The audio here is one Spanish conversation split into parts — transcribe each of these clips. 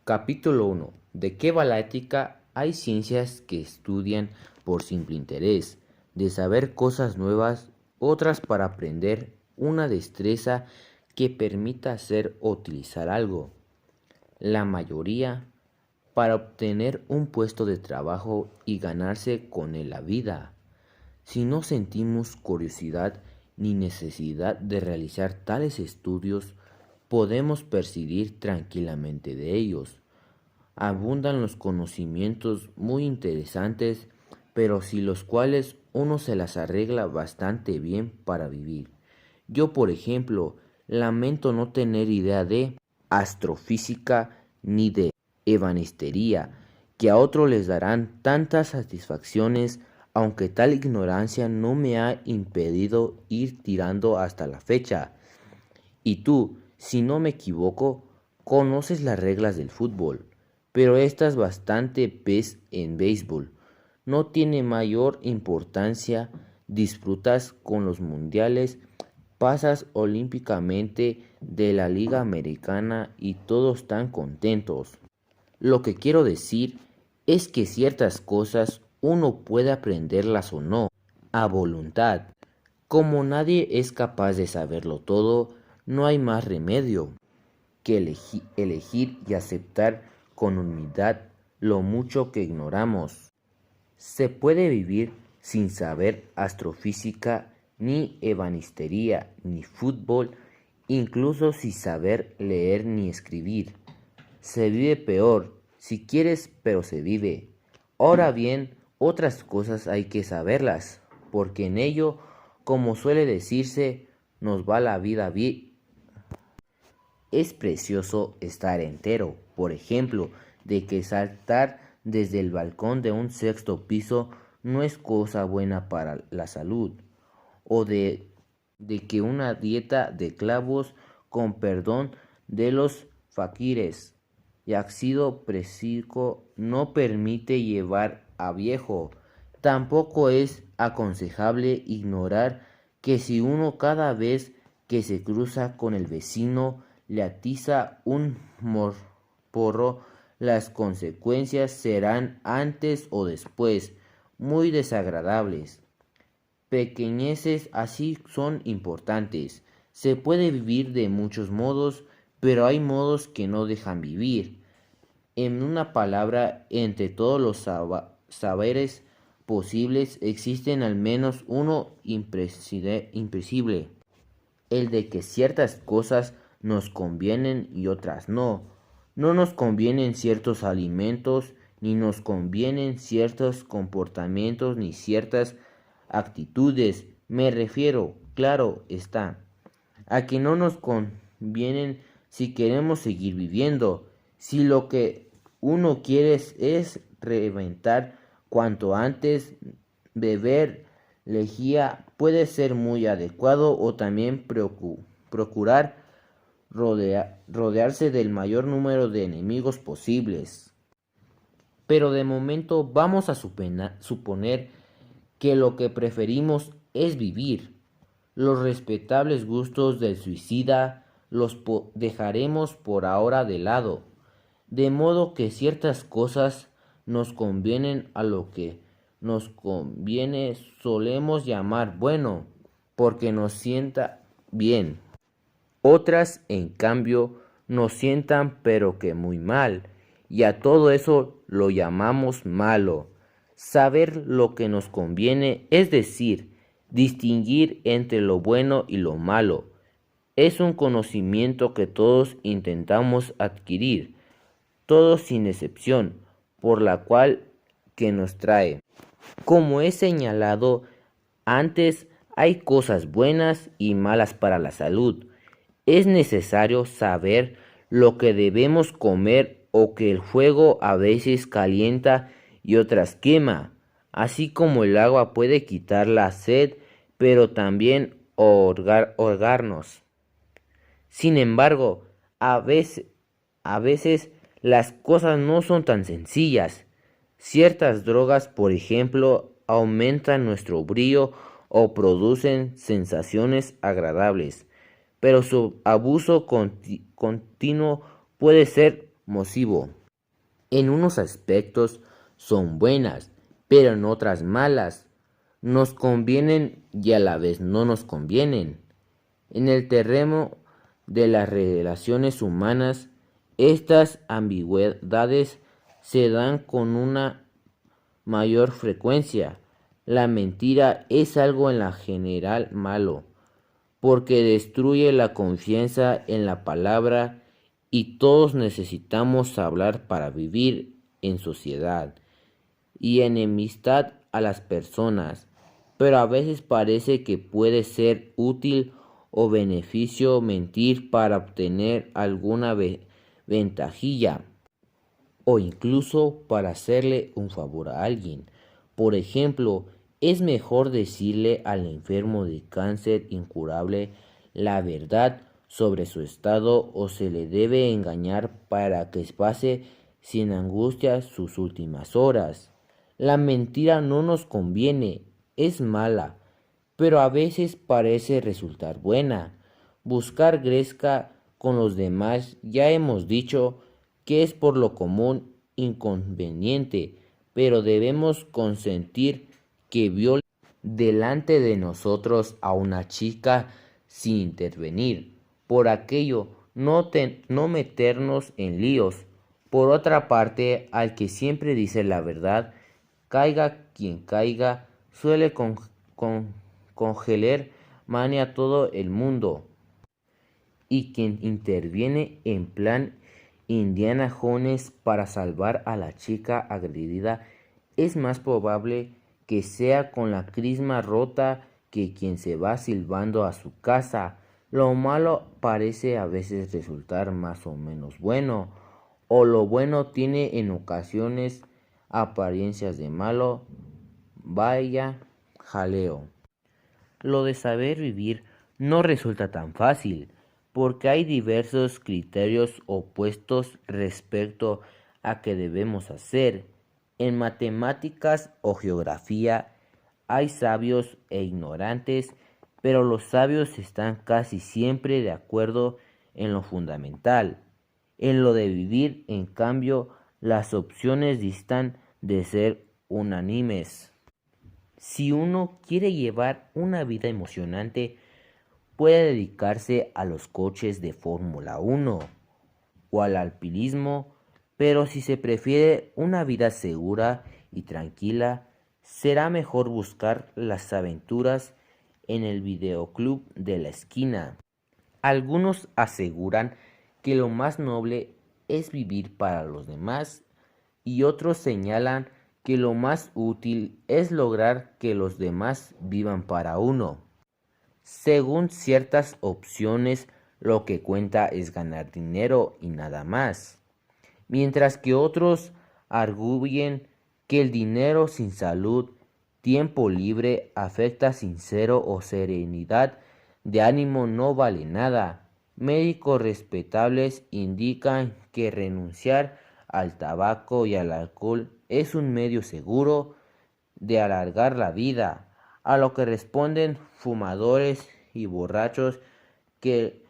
Capítulo 1. ¿De qué va la ética? Hay ciencias que estudian por simple interés, de saber cosas nuevas, otras para aprender una destreza que permita hacer o utilizar algo. La mayoría para obtener un puesto de trabajo y ganarse con él la vida. Si no sentimos curiosidad ni necesidad de realizar tales estudios, podemos prescindir tranquilamente de ellos. Abundan los conocimientos muy interesantes, pero sin los cuales uno se las arregla bastante bien para vivir. Yo, por ejemplo, lamento no tener idea de astrofísica ni de ebanistería, que a otros les darán tantas satisfacciones, aunque tal ignorancia no me ha impedido ir tirando hasta la fecha. Y tú, si no me equivoco, conoces las reglas del fútbol, pero estas bastante ves en béisbol. No tiene mayor importancia, disfrutas con los mundiales, pasas olímpicamente de la Liga Americana y todos están contentos. Lo que quiero decir es que ciertas cosas uno puede aprenderlas o no, a voluntad. Como nadie es capaz de saberlo todo, no hay más remedio que elegir y aceptar con humildad lo mucho que ignoramos. Se puede vivir sin saber astrofísica, ni ebanistería, ni fútbol, incluso sin saber leer ni escribir. Se vive peor, si quieres, pero se vive. Ahora bien, otras cosas hay que saberlas, porque en ello, como suele decirse, nos va la vida bien. Es precioso estar entero, por ejemplo, de que saltar desde el balcón de un sexto piso no es cosa buena para la salud, o de que una dieta de clavos, con perdón de los faquires y ácido presico, no permite llevar a viejo. Tampoco es aconsejable ignorar que si uno cada vez que se cruza con el vecino le atiza un porro, las consecuencias serán antes o después muy desagradables. Pequeñeces así son importantes. Se puede vivir de muchos modos, pero hay modos que no dejan vivir. En una palabra, entre todos los saberes posibles existen al menos uno imprescindible, el de que ciertas cosas nos convienen y otras no. No nos convienen ciertos alimentos, ni nos convienen ciertos comportamientos, ni ciertas actitudes. Me refiero, claro está, a que no nos convienen si queremos seguir viviendo. Si lo que uno quiere es reventar cuanto antes, beber lejía puede ser muy adecuado, o también procurar rodearse del mayor número de enemigos posibles. Pero de momento vamos a suponer que lo que preferimos es vivir. Los respetables gustos del suicida los dejaremos por ahora de lado, de modo que ciertas cosas nos convienen a lo que nos conviene solemos llamar bueno, porque nos sienta bien. Otras, en cambio, nos sientan pero que muy mal, y a todo eso lo llamamos malo. Saber lo que nos conviene, es decir, distinguir entre lo bueno y lo malo, es un conocimiento que todos intentamos adquirir, todos sin excepción, por la cual que nos trae. Como he señalado antes, hay cosas buenas y malas para la salud. Es necesario saber lo que debemos comer, o que el fuego a veces calienta y otras quema, así como el agua puede quitar la sed, pero también ahogarnos. Sin embargo, a veces las cosas no son tan sencillas. Ciertas drogas, por ejemplo, aumentan nuestro brío o producen sensaciones agradables, pero su abuso continuo puede ser nocivo. En unos aspectos son buenas, pero en otras malas. Nos convienen y a la vez no nos convienen. En el terreno de las relaciones humanas, estas ambigüedades se dan con una mayor frecuencia. La mentira es algo en la general malo, porque destruye la confianza en la palabra y todos necesitamos hablar para vivir en sociedad y enemistad a las personas, pero a veces parece que puede ser útil o beneficio mentir para obtener alguna ventajilla o incluso para hacerle un favor a alguien. Por ejemplo, es mejor decirle al enfermo de cáncer incurable la verdad sobre su estado o se le debe engañar para que pase sin angustia sus últimas horas. La mentira no nos conviene, es mala, pero a veces parece resultar buena. Buscar gresca con los demás ya hemos dicho que es por lo común inconveniente, pero debemos consentir que viole delante de nosotros a una chica sin intervenir. Por aquello, no meternos en líos. Por otra parte, al que siempre dice la verdad, caiga quien caiga, suele congelar mane a todo el mundo. Y quien interviene en plan Indiana Jones para salvar a la chica agredida es más probable que sea con la crisma rota que quien se va silbando a su casa. Lo malo parece a veces resultar más o menos bueno, o lo bueno tiene en ocasiones apariencias de malo. Vaya jaleo. Lo de saber vivir no resulta tan fácil, porque hay diversos criterios opuestos respecto a qué debemos hacer. En matemáticas o geografía hay sabios e ignorantes, pero los sabios están casi siempre de acuerdo en lo fundamental. En lo de vivir, en cambio, las opciones distan de ser unánimes. Si uno quiere llevar una vida emocionante, puede dedicarse a los coches de Fórmula 1 o al alpinismo, pero si se prefiere una vida segura y tranquila, será mejor buscar las aventuras en el videoclub de la esquina. Algunos aseguran que lo más noble es vivir para los demás y otros señalan que lo más útil es lograr que los demás vivan para uno. Según ciertas opciones, lo que cuenta es ganar dinero y nada más, mientras que otros arguyen que el dinero sin salud, tiempo libre, afecto sincero o serenidad de ánimo no vale nada. Médicos respetables indican que renunciar al tabaco y al alcohol es un medio seguro de alargar la vida, a lo que responden fumadores y borrachos que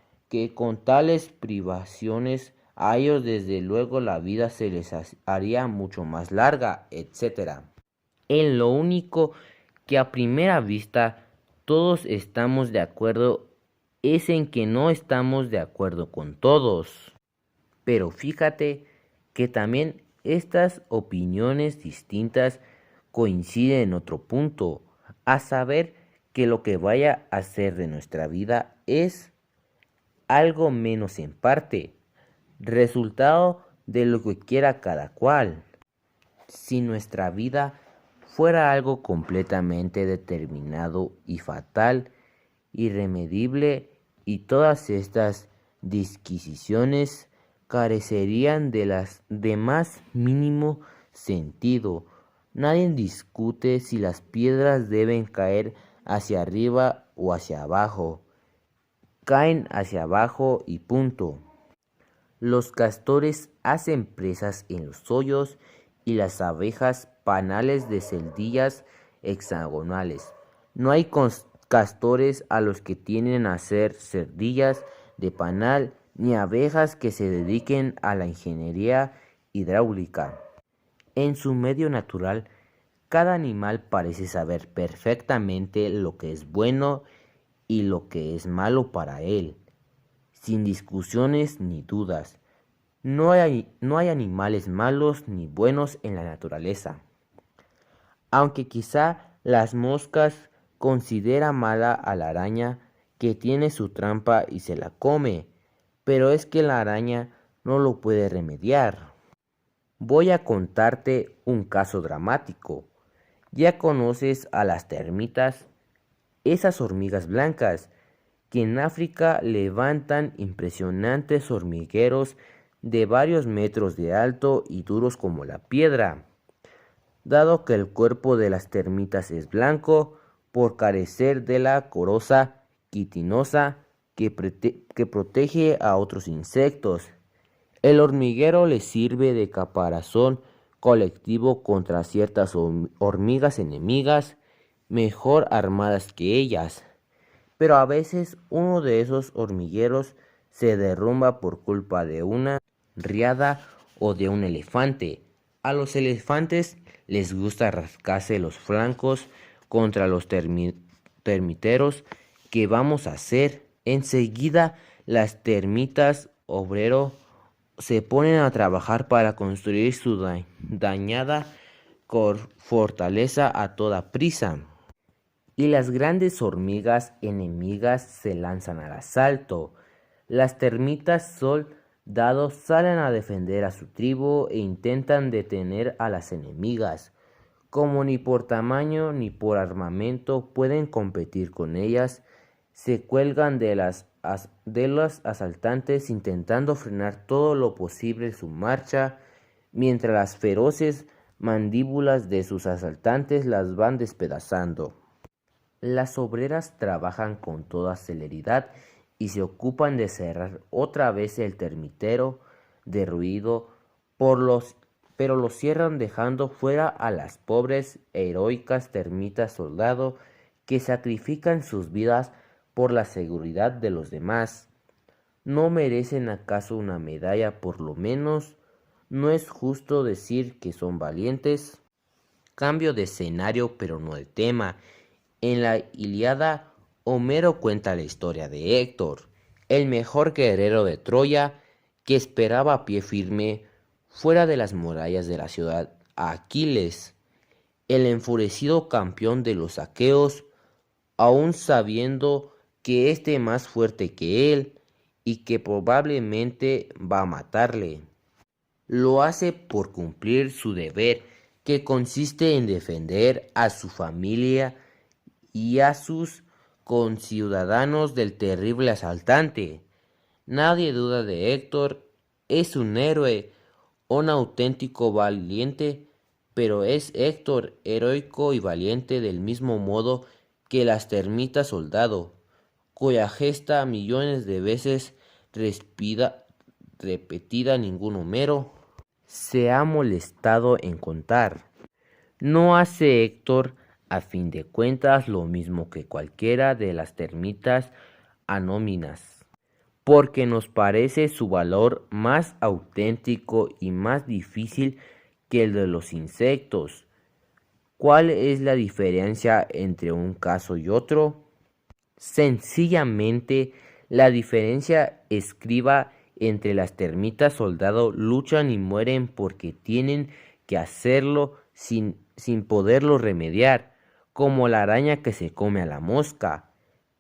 con tales privaciones a ellos desde luego la vida se les haría mucho más larga, etc. En lo único que a primera vista todos estamos de acuerdo es en que no estamos de acuerdo con todos. Pero fíjate que también estas opiniones distintas coinciden en otro punto, a saber que lo que vaya a ser de nuestra vida es algo menos en parte, resultado de lo que quiera cada cual. Si nuestra vida fuera algo completamente determinado y fatal, irremediable, y todas estas disquisiciones carecerían de más mínimo sentido. Nadie discute si las piedras deben caer hacia arriba o hacia abajo. Caen hacia abajo y punto. Los castores hacen presas en los hoyos y las abejas panales de celdillas hexagonales. No hay castores a los que tienen a hacer cerdillas de panal, ni abejas que se dediquen a la ingeniería hidráulica. En su medio natural, cada animal parece saber perfectamente lo que es bueno y lo que es malo para él, sin discusiones ni dudas. No hay animales malos ni buenos en la naturaleza. Aunque quizá las moscas considera mala a la araña que tiene su trampa y se la come, pero es que la araña no lo puede remediar. Voy a contarte un caso dramático. Ya conoces a las termitas, esas hormigas blancas que en África levantan impresionantes hormigueros de varios metros de alto y duros como la piedra. Dado que el cuerpo de las termitas es blanco por carecer de la coroza quitinosa que protege a otros insectos, el hormiguero les sirve de caparazón colectivo contra ciertas hormigas enemigas mejor armadas que ellas. Pero a veces uno de esos hormigueros se derrumba por culpa de una riada o de un elefante. A los elefantes les gusta rascarse los flancos contra los termiteros. ¿Qué vamos a hacer? Enseguida las termitas obrero se ponen a trabajar para construir su dañada fortaleza a toda prisa. Y las grandes hormigas enemigas se lanzan al asalto. Las termitas soldados salen a defender a su tribu e intentan detener a las enemigas. Como ni por tamaño ni por armamento pueden competir con ellas, se cuelgan de los asaltantes intentando frenar todo lo posible su marcha, mientras las feroces mandíbulas de sus asaltantes las van despedazando. Las obreras trabajan con toda celeridad y se ocupan de cerrar otra vez el termitero de ruido, pero lo cierran dejando fuera a las pobres heroicas termitas soldado que sacrifican sus vidas por la seguridad de los demás. ¿No merecen acaso una medalla por lo menos? ¿No es justo decir que son valientes? Cambio de escenario, pero no de tema. En la Ilíada, Homero cuenta la historia de Héctor, el mejor guerrero de Troya, que esperaba a pie firme fuera de las murallas de la ciudad a Aquiles, el enfurecido campeón de los aqueos, aun sabiendo que éste es más fuerte que él y que probablemente va a matarle. Lo hace por cumplir su deber, que consiste en defender a su familia y a sus conciudadanos del terrible asaltante. Nadie duda de Héctor, es un héroe, un auténtico valiente, pero es Héctor heroico y valiente del mismo modo que las termitas soldado, cuya gesta millones de veces repetida ningún Homero se ha molestado en contar. ¿No hace Héctor a fin de cuentas lo mismo que cualquiera de las termitas anóminas? Porque nos parece su valor más auténtico y más difícil que el de los insectos. ¿Cuál es la diferencia entre un caso y otro? Sencillamente, la diferencia escriba entre las termitas soldado luchan y mueren porque tienen que hacerlo sin poderlo remediar, como la araña que se come a la mosca.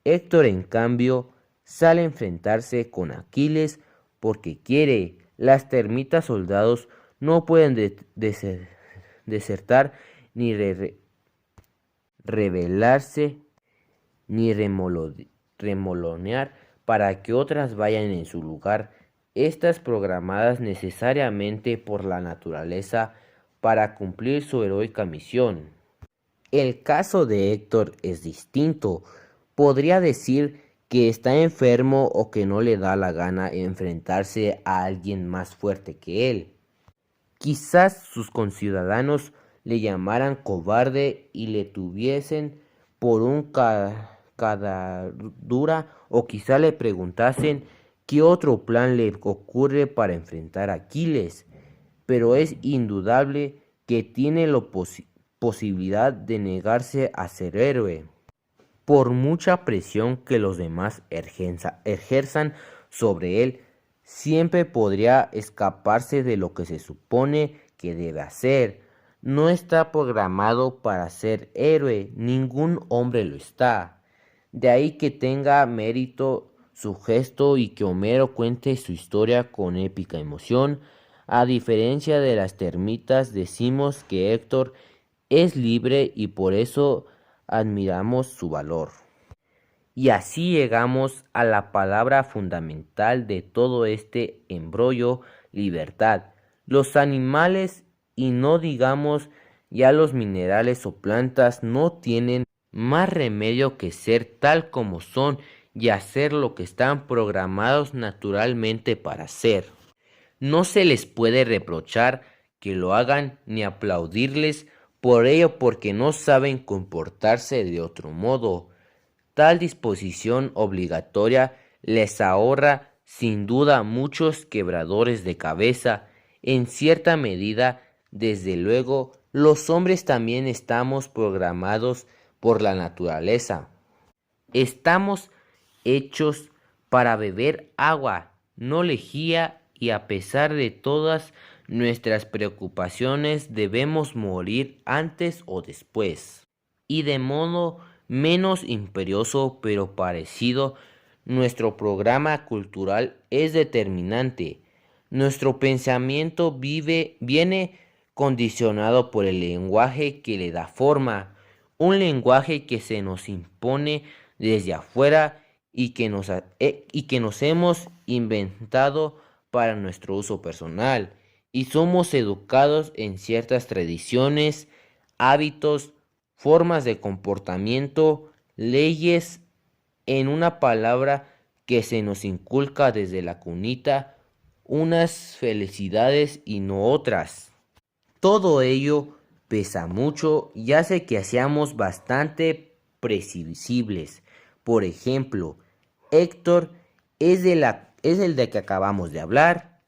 Héctor, en cambio, sale a enfrentarse con Aquiles porque quiere. Las termitas soldados no pueden desertar ni rebelarse ni remolonear para que otras vayan en su lugar, estas programadas necesariamente por la naturaleza para cumplir su heroica misión. El caso de Héctor es distinto. Podría decir que está enfermo o que no le da la gana enfrentarse a alguien más fuerte que él. Quizás sus conciudadanos le llamaran cobarde y le tuviesen por un cadadura, o quizá le preguntasen qué otro plan le ocurre para enfrentar a Aquiles. pero es indudable que tiene la posibilidad de negarse a ser héroe. Por mucha presión que los demás ejerzan sobre él, siempre podría escaparse de lo que se supone que debe hacer. No está programado para ser héroe, ningún hombre lo está. De ahí que tenga mérito su gesto y que Homero cuente su historia con épica emoción. A diferencia de las termitas, decimos que Héctor es libre y por eso admiramos su valor. Y así llegamos a la palabra fundamental de todo este embrollo: libertad. Los animales, y no digamos ya los minerales o plantas, no tienen más remedio que ser tal como son y hacer lo que están programados naturalmente para hacer. No se les puede reprochar que lo hagan ni aplaudirles por ello, porque no saben comportarse de otro modo. Tal disposición obligatoria les ahorra sin duda muchos quebradores de cabeza. En cierta medida, desde luego, los hombres también estamos programados por la naturaleza. Estamos hechos para beber agua, no lejía, y a pesar de todas nuestras preocupaciones debemos morir antes o después. Y de modo menos imperioso pero parecido, nuestro programa cultural es determinante. Nuestro pensamiento viene condicionado por el lenguaje que le da forma, un lenguaje que se nos impone desde afuera y que nos hemos inventado para nuestro uso personal, y somos educados en ciertas tradiciones, hábitos, formas de comportamiento, leyes, en una palabra, que se nos inculca desde la cunita, unas felicidades y no otras. Todo ello pesa mucho y hace que seamos bastante previsibles. Por ejemplo, Héctor es el de que acabamos de hablar.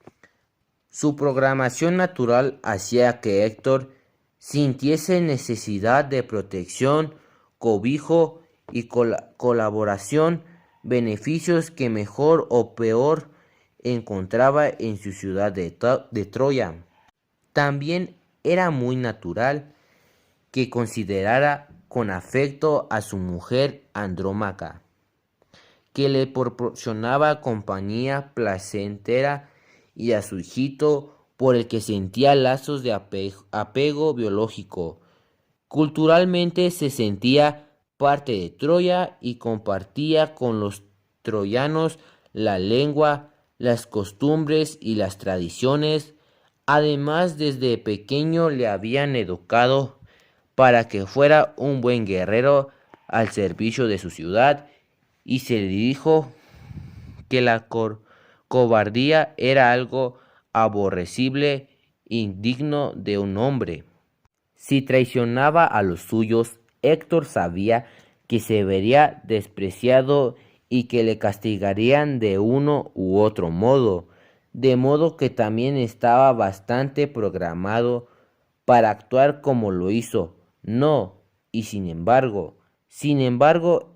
Su programación natural hacía que Héctor sintiese necesidad de protección, cobijo y colaboración, beneficios que mejor o peor encontraba en su ciudad de Troya. También era muy natural que considerara con afecto a su mujer Andrómaca, que le proporcionaba compañía placentera, y a su hijito, por el que sentía lazos de apego biológico. Culturalmente se sentía parte de Troya y compartía con los troyanos la lengua, las costumbres y las tradiciones. Además, desde pequeño le habían educado para que fuera un buen guerrero al servicio de su ciudad, y se le dijo que la cobardía era algo aborrecible, indigno de un hombre. Si traicionaba a los suyos, Héctor sabía que se vería despreciado y que le castigarían de uno u otro modo, de modo que también estaba bastante programado para actuar como lo hizo. No, y sin embargo,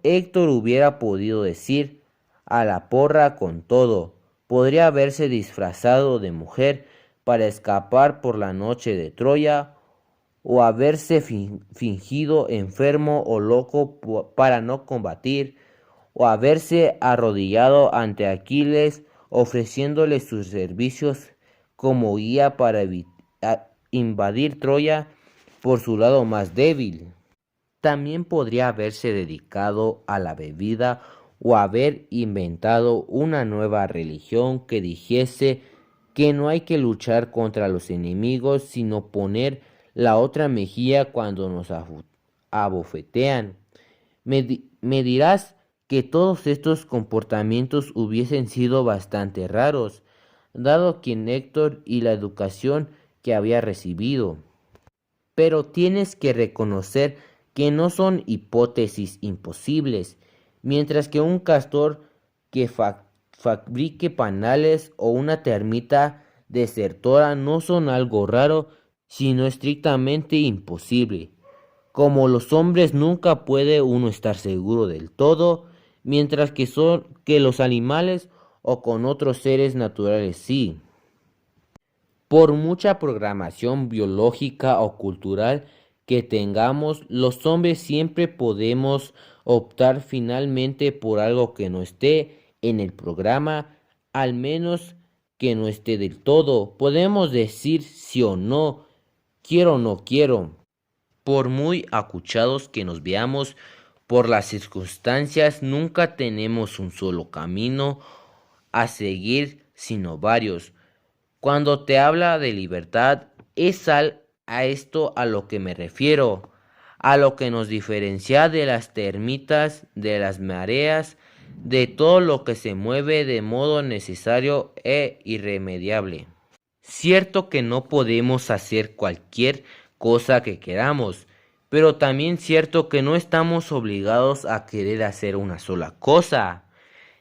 Héctor hubiera podido decir: a la porra con todo. Podría haberse disfrazado de mujer para escapar por la noche de Troya, o haberse fingido enfermo o loco para no combatir, o haberse arrodillado ante Aquiles ofreciéndole sus servicios como guía para invadir Troya por su lado más débil. También podría haberse dedicado a la bebida o haber inventado una nueva religión que dijese que no hay que luchar contra los enemigos, sino poner la otra mejilla cuando nos abofetean. Me dirás que todos estos comportamientos hubiesen sido bastante raros, dado quién Héctor y la educación que había recibido. Pero tienes que reconocer que no son hipótesis imposibles. Mientras que un castor que fabrique panales o una termita desertora no son algo raro, sino estrictamente imposible. Como los hombres nunca puede uno estar seguro del todo, mientras que los animales o con otros seres naturales sí. Por mucha programación biológica o cultural que tengamos, los hombres siempre podemos optar finalmente por algo que no esté en el programa, al menos que no esté del todo. Podemos decir sí o no, quiero o no quiero. Por muy acuchados que nos veamos por las circunstancias, nunca tenemos un solo camino a seguir, sino varios. Cuando te habla de libertad, a esto a lo que me refiero, a lo que nos diferencia de las termitas, de las mareas, de todo lo que se mueve de modo necesario e irremediable. Cierto que no podemos hacer cualquier cosa que queramos, pero también cierto que no estamos obligados a querer hacer una sola cosa.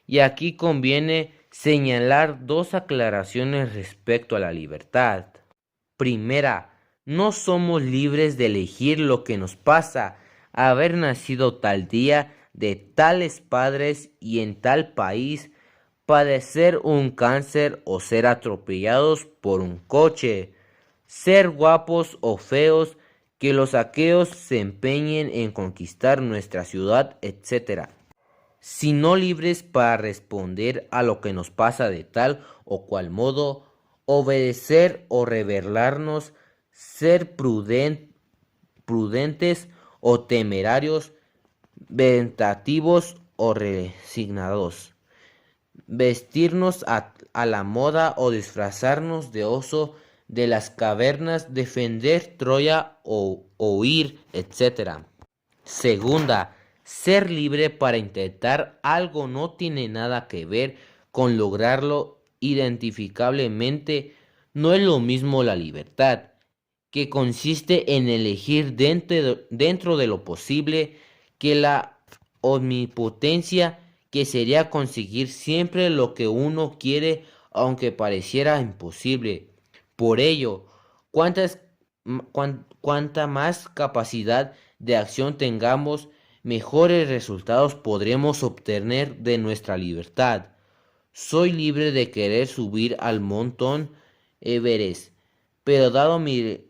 Y aquí conviene señalar dos aclaraciones respecto a la libertad. Primera, no somos libres de elegir lo que nos pasa, haber nacido tal día, de tales padres y en tal país, padecer un cáncer o ser atropellados por un coche, ser guapos o feos, que los aqueos se empeñen en conquistar nuestra ciudad, etc. Sino libres para responder a lo que nos pasa de tal o cual modo, obedecer o rebelarnos, ser prudentes o temerarios, ventativos o resignados, vestirnos a la moda o disfrazarnos de oso de las cavernas, defender Troya o huir, etc. Segunda, ser libre para intentar algo no tiene nada que ver con lograrlo identificablemente. No es lo mismo la libertad, que consiste en elegir dentro de lo posible, que la omnipotencia, que sería conseguir siempre lo que uno quiere, aunque pareciera imposible. Por ello, cuanta más capacidad de acción tengamos, mejores resultados podremos obtener de nuestra libertad. Soy libre de querer subir al montón Everest, pero dado mi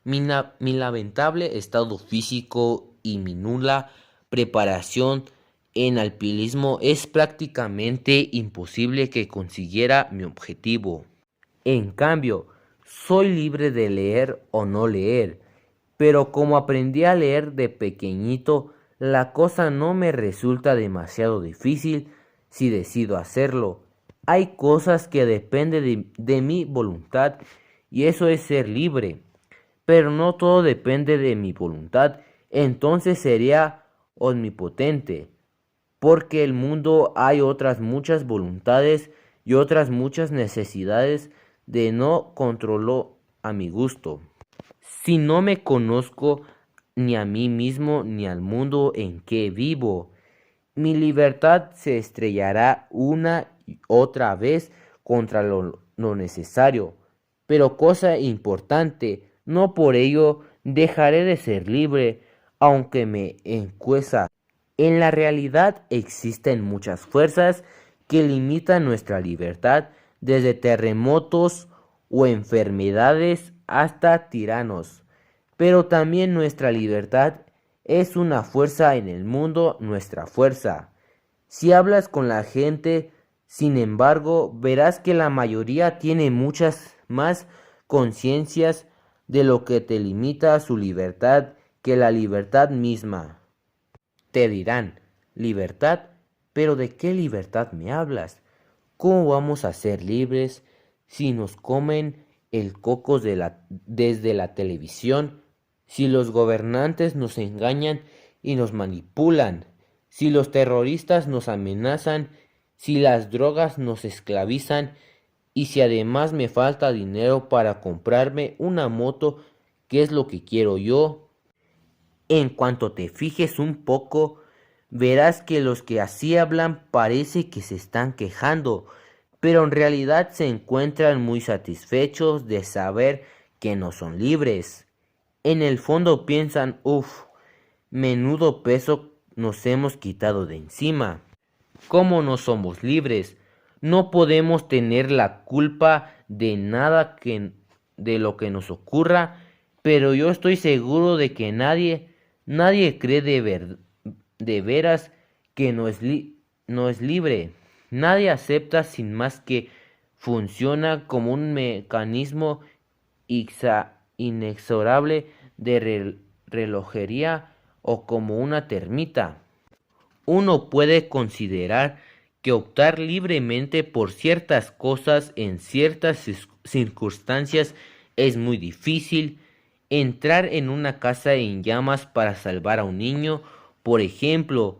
lamentable estado físico y mi nula preparación en alpinismo, es prácticamente imposible que consiguiera mi objetivo. En cambio, soy libre de leer o no leer, pero como aprendí a leer de pequeñito, la cosa no me resulta demasiado difícil si decido hacerlo. Hay cosas que dependen de mi voluntad y eso es ser libre, pero no todo depende de mi voluntad, entonces sería omnipotente, porque el mundo hay otras muchas voluntades y otras muchas necesidades de no controlo a mi gusto. Si no me conozco ni a mí mismo ni al mundo en que vivo, mi libertad se estrellará una y otra vez contra lo necesario. Pero cosa importante, no por ello dejaré de ser libre, aunque me encueza. En la realidad existen muchas fuerzas que limitan nuestra libertad, desde terremotos o enfermedades hasta tiranos. Pero también nuestra libertad es una fuerza en el mundo, nuestra fuerza. Si hablas con la gente, sin embargo, verás que la mayoría tiene muchas más conciencias de lo que te limita su libertad que la libertad misma. Te dirán, libertad, pero ¿de qué libertad me hablas? ¿Cómo vamos a ser libres si nos comen el coco desde la televisión, si los gobernantes nos engañan y nos manipulan, si los terroristas nos amenazan, si las drogas nos esclavizan y si además me falta dinero para comprarme una moto, que es lo que quiero yo? En cuanto te fijes un poco, verás que los que así hablan parece que se están quejando, pero en realidad se encuentran muy satisfechos de saber que no son libres. En el fondo piensan, uff, menudo peso nos hemos quitado de encima. ¿Cómo no somos libres? No podemos tener la culpa de nada de lo que nos ocurra, pero yo estoy seguro de que nadie cree de veras que no es libre. Nadie acepta sin más que funciona como un mecanismo inexorable de relojería o como una termita. Uno puede considerar que optar libremente por ciertas cosas en ciertas circunstancias es muy difícil. Entrar en una casa en llamas para salvar a un niño, por ejemplo,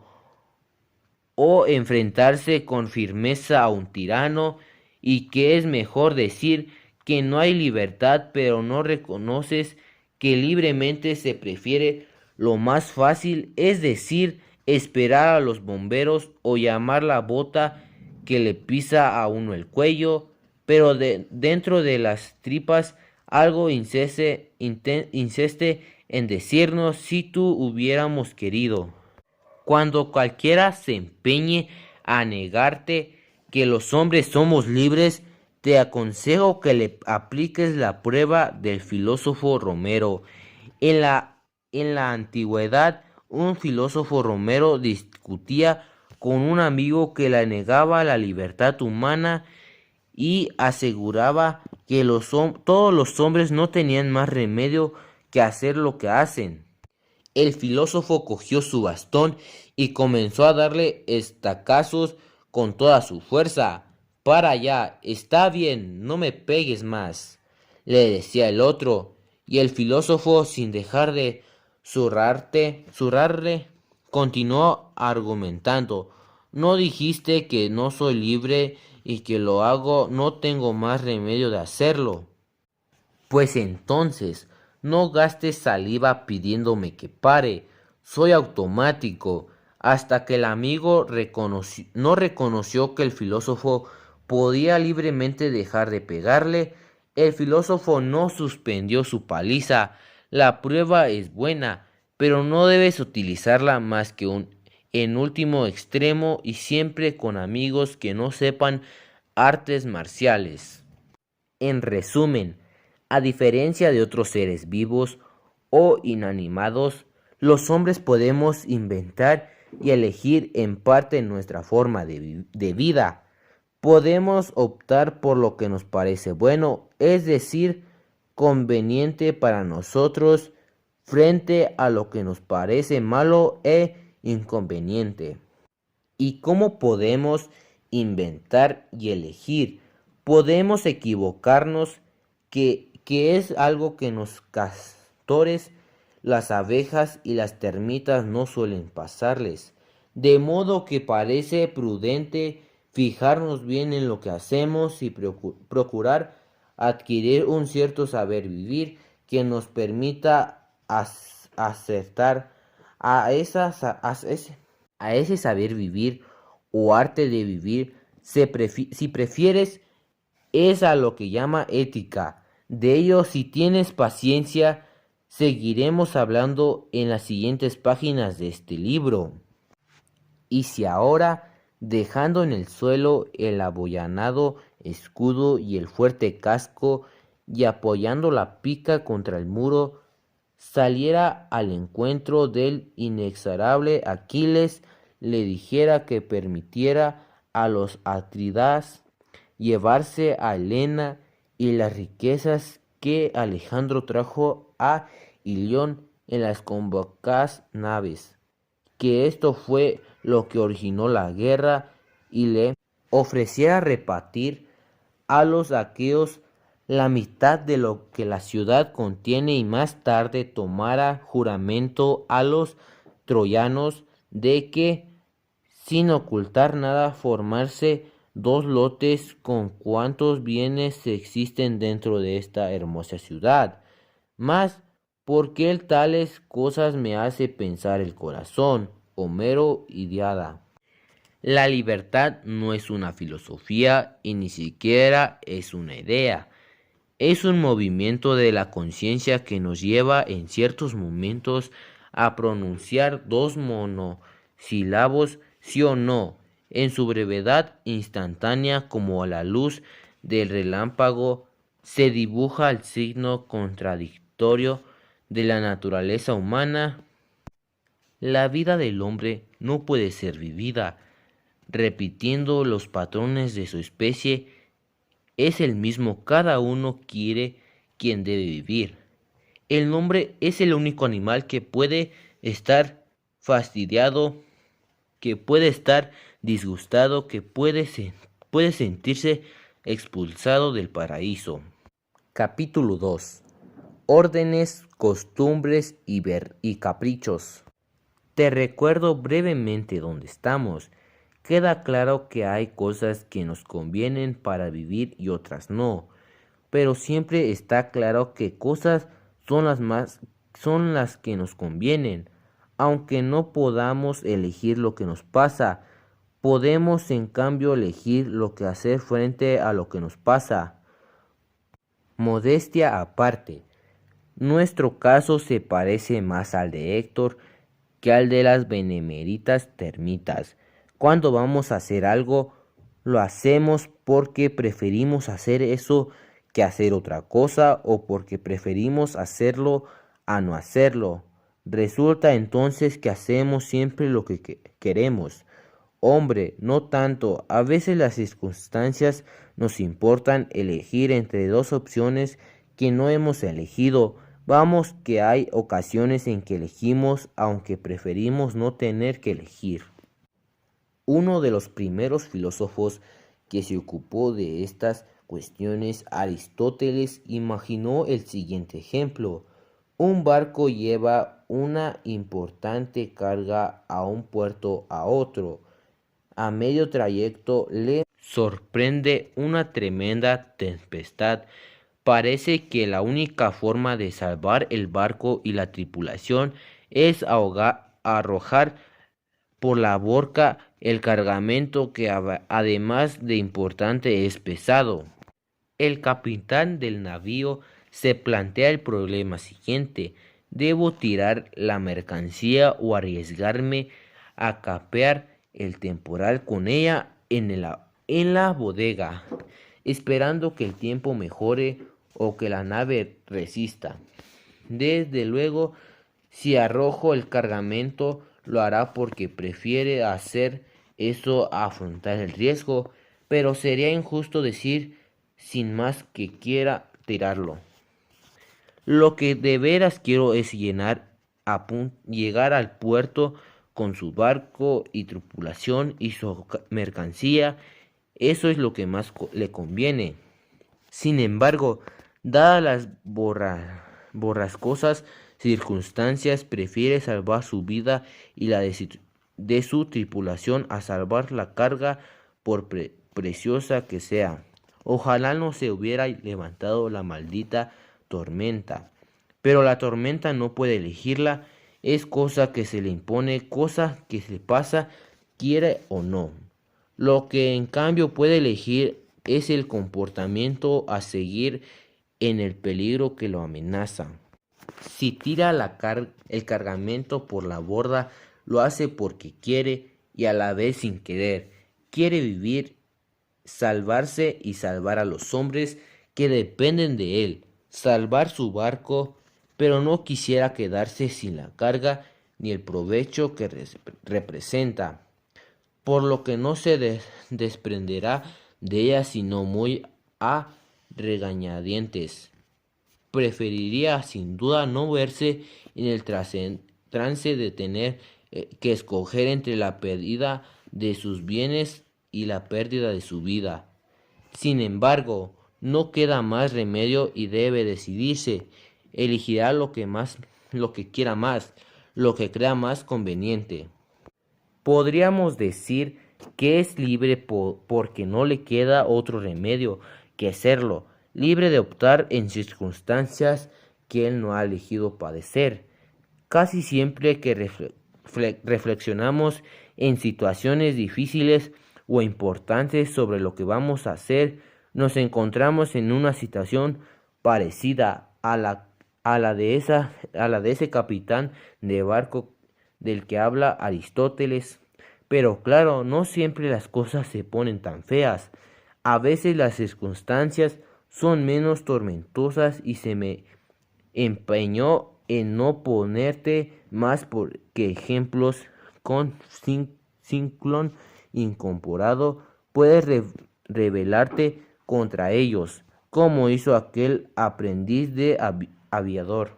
o enfrentarse con firmeza a un tirano, y que es mejor decir que no hay libertad pero no reconoces que libremente se prefiere lo más fácil, es decir, esperar a los bomberos o llamar la bota que le pisa a uno el cuello, pero dentro de las tripas algo insiste en decirnos si tú hubiéramos querido. Cuando cualquiera se empeñe a negarte que los hombres somos libres, te aconsejo que le apliques la prueba del filósofo Romero. En la antigüedad, un filósofo romero discutía con un amigo que le negaba la libertad humana y aseguraba que todos los hombres no tenían más remedio que hacer lo que hacen. El filósofo cogió su bastón y comenzó a darle estacazos con toda su fuerza. Para allá, está bien, no me pegues más, le decía el otro, y el filósofo, sin dejar de zurrarle, continuó argumentando. ¿No dijiste que no soy libre y que lo hago? No tengo más remedio de hacerlo. Pues entonces, no gastes saliva pidiéndome que pare. Soy automático. Hasta que el amigo no reconoció que el filósofo podía libremente dejar de pegarle, el filósofo no suspendió su paliza. La prueba es buena, pero no debes utilizarla más que en último extremo y siempre con amigos que no sepan artes marciales. En resumen, a diferencia de otros seres vivos o inanimados, los hombres podemos inventar y elegir en parte nuestra forma de vida. Podemos optar por lo que nos parece bueno, es decir, conveniente para nosotros, frente a lo que nos parece malo e inconveniente. ¿Y cómo podemos inventar y elegir? Podemos equivocarnos, que es algo que los castores, las abejas y las termitas no suelen pasarles. De modo que parece prudente fijarnos bien en lo que hacemos y procurar adquirir un cierto saber vivir que nos permita acertar a ese saber vivir o arte de vivir, si prefieres, es a lo que llama ética. De ello, si tienes paciencia, seguiremos hablando en las siguientes páginas de este libro. Y si ahora, dejando en el suelo el abollonado escudo y el fuerte casco, y apoyando la pica contra el muro, saliera al encuentro del inexorable Aquiles, le dijera que permitiera a los Atridas llevarse a Helena y las riquezas que Alejandro trajo a Ilión en las convocadas naves, que esto fue lo que originó la guerra, y le ofreciera repartir a los aqueos la mitad de lo que la ciudad contiene, y más tarde tomara juramento a los troyanos de que, sin ocultar nada, formarse dos lotes con cuantos bienes existen dentro de esta hermosa ciudad. Mas, ¿por qué tales cosas me hace pensar el corazón? Homero, Iliada. La libertad no es una filosofía y ni siquiera es una idea. Es un movimiento de la conciencia que nos lleva en ciertos momentos a pronunciar dos monosílabos sí o no, en su brevedad instantánea como a la luz del relámpago se dibuja el signo contradictorio de la naturaleza humana. La vida del hombre no puede ser vivida repitiendo los patrones de su especie. Es el mismo, cada uno quiere quien debe vivir. El hombre es el único animal que puede estar fastidiado, que puede estar disgustado, que puede sentirse expulsado del paraíso. Capítulo 2. Órdenes, costumbres y caprichos. Te recuerdo brevemente dónde estamos. Queda claro que hay cosas que nos convienen para vivir y otras no, pero siempre está claro que cosas son las que nos convienen. Aunque no podamos elegir lo que nos pasa, podemos en cambio elegir lo que hacer frente a lo que nos pasa. Modestia aparte, nuestro caso se parece más al de Héctor que al de las beneméritas termitas. Cuando vamos a hacer algo, lo hacemos porque preferimos hacer eso que hacer otra cosa o porque preferimos hacerlo a no hacerlo. Resulta entonces que hacemos siempre lo que queremos. Hombre, no tanto. A veces las circunstancias nos importan elegir entre dos opciones que no hemos elegido. Vamos que hay ocasiones en que elegimos aunque preferimos no tener que elegir. Uno de los primeros filósofos que se ocupó de estas cuestiones, Aristóteles, imaginó el siguiente ejemplo. Un barco lleva una importante carga a un puerto a otro. A medio trayecto le sorprende una tremenda tempestad. Parece que la única forma de salvar el barco y la tripulación es arrojar por la borca el cargamento que además de importante es pesado. El capitán del navío se plantea el problema siguiente: ¿debo tirar la mercancía o arriesgarme a capear el temporal con ella en la bodega, esperando que el tiempo mejore o que la nave resista? Desde luego, si arrojo el cargamento, lo hará porque prefiere hacer eso a afrontar el riesgo, pero sería injusto decir sin más que quiera tirarlo. Lo que de veras quiero es llegar al puerto con su barco y tripulación y su mercancía. Eso es lo que más le conviene. Sin embargo, dadas las borrascosas circunstancias, prefiere salvar su vida y la de su tripulación a salvar la carga por preciosa que sea. Ojalá no se hubiera levantado la maldita tormenta. Pero la tormenta no puede elegirla, es cosa que se le impone, cosa que se pasa, quiere o no. Lo que en cambio puede elegir es el comportamiento a seguir en el peligro que lo amenaza. Si tira el cargamento por la borda, lo hace porque quiere y a la vez sin querer. Quiere vivir, salvarse y salvar a los hombres que dependen de él, salvar su barco, pero no quisiera quedarse sin la carga ni el provecho que representa, por lo que no se desprenderá de ella sino muy a regañadientes. Preferiría sin duda no verse en el trance de tener que escoger entre la pérdida de sus bienes y la pérdida de su vida. Sin embargo, no queda más remedio y debe decidirse. Elegirá lo que quiera más, lo que crea más conveniente. Podríamos decir que es libre porque no le queda otro remedio que serlo, libre de optar en circunstancias que él no ha elegido padecer. Casi siempre que reflexionamos en situaciones difíciles o importantes sobre lo que vamos a hacer, nos encontramos en una situación parecida a la de ese capitán de barco del que habla Aristóteles. Pero claro, no siempre las cosas se ponen tan feas. A veces las circunstancias son menos tormentosas y se me empeñó en no ponerte más porque ejemplos con Ciclón incorporado puedes rebelarte contra ellos, como hizo aquel aprendiz de aviador.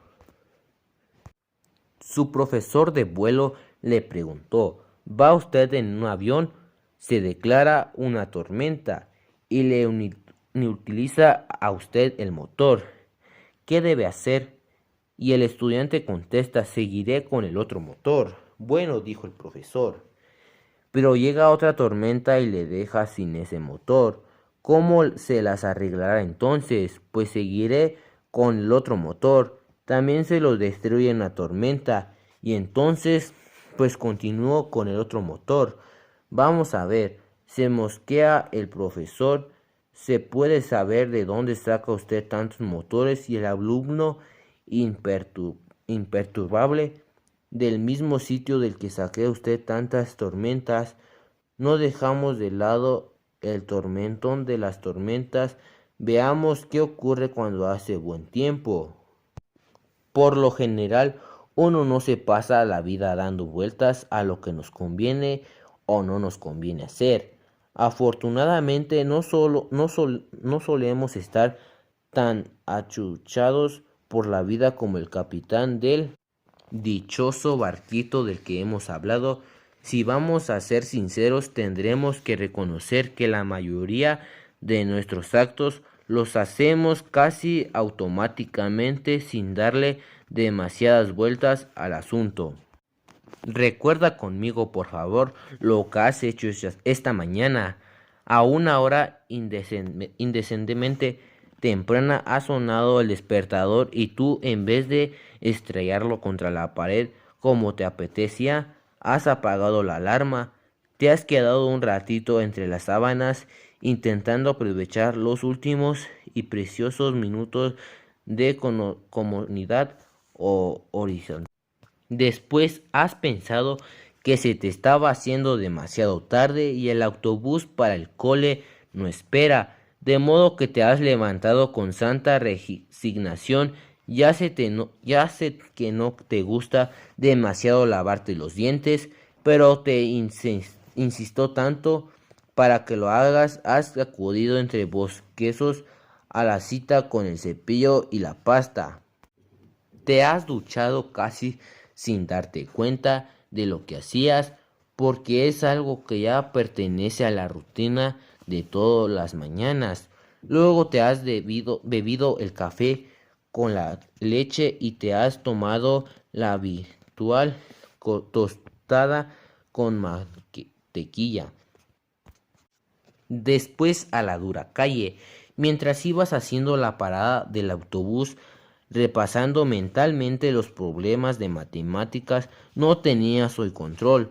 Su profesor de vuelo le preguntó: ¿Va usted en un avión? Se declara una tormenta y le inutiliza a usted el motor. ¿Qué debe hacer? Y el estudiante contesta: seguiré con el otro motor. Bueno, dijo el profesor, pero llega otra tormenta y le deja sin ese motor. ¿Cómo se las arreglará entonces? Pues seguiré con el otro motor. También se los destruye en la tormenta y entonces pues continúo con el otro motor. Vamos a ver, se mosquea el profesor. ¿Se puede saber de dónde saca usted tantos motores? Y el alumno imperturbable: del mismo sitio del que saqué usted tantas tormentas. No dejamos de lado el tormentón de las tormentas. Veamos qué ocurre cuando hace buen tiempo. Por lo general, uno no se pasa la vida dando vueltas a lo que nos conviene o no nos conviene hacer. Afortunadamente, no solemos estar tan achuchados por la vida como el capitán del dichoso barquito del que hemos hablado. Si vamos a ser sinceros, tendremos que reconocer que la mayoría de nuestros actos los hacemos casi automáticamente sin darle demasiadas vueltas al asunto. Recuerda conmigo, por favor, lo que has hecho esta mañana. A una hora indecentemente temprana ha sonado el despertador y tú, en vez de estrellarlo contra la pared como te apetecía, has apagado la alarma. Te has quedado un ratito entre las sábanas intentando aprovechar los últimos y preciosos minutos de comunidad o horizonte. Después has pensado que se te estaba haciendo demasiado tarde y el autobús para el cole no espera, de modo que te has levantado con santa resignación. Ya sé que no te gusta demasiado lavarte los dientes, pero te insisto tanto para que lo hagas. Has acudido entre bosquezos a la cita con el cepillo y la pasta. Te has duchado casi sin darte cuenta de lo que hacías, porque es algo que ya pertenece a la rutina de todas las mañanas. Luego te has bebido el café con la leche y te has tomado la habitual tostada con mantequilla. Después a la dura calle, mientras ibas haciendo la parada del autobús, repasando mentalmente los problemas de matemáticas. No tenías hoy control.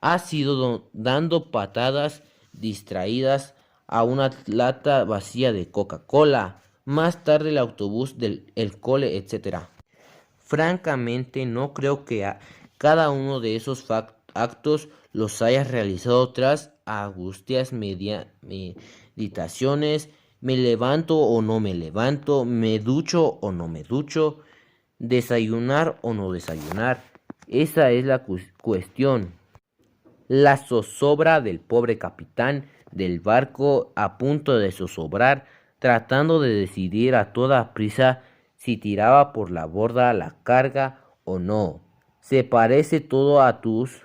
Has ido dando patadas distraídas a una lata vacía de Coca-Cola. Más tarde el autobús el cole, etc. Francamente, no creo que cada uno de esos actos los hayas realizado tras angustias meditaciones. Me levanto o no me levanto, me ducho o no me ducho, desayunar o no desayunar. Esa es la cuestión. La zozobra del pobre capitán del barco, a punto de zozobrar, tratando de decidir a toda prisa si tiraba por la borda la carga o no. Se parece todo a tus